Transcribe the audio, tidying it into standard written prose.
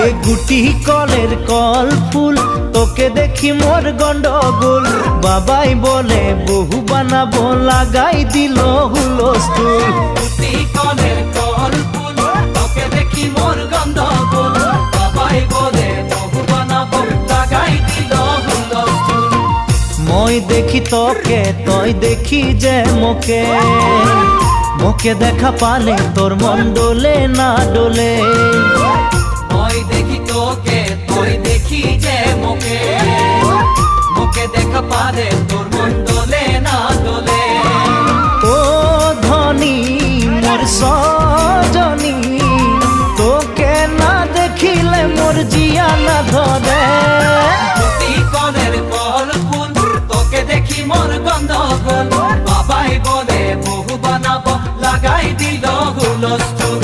এ গুটি কলের কল ফুল তোকে দেখি মোর গন্ডগোল বাবাই বলে বহু বানাবো লাগাই দিল হুলস্থুল গুটি কলের কল ফুল তোকে দেখি মোর গন্ডগোল বাবাই বলে বহু বানাবো লাগাই দিল হুলস্থুল মই দেখি তোকে তই দেখি যে মোকে মোকে দেখা পালে তোর মন ডোলে না ডোলে মই দেখি তোকে তুই দেখি যে মোকে মোকে দেখা পারে তোর মন দোলে না দোলে ও ধনী মোর সজনী তোকে না দেখিলে মোর জিয়া না ধরে গুটি কলের কল ফুল তোকে দেখি মোর গন্ধগোল বাবাই বলে বহু বানাবো লাগাই দিল হুলস্থুল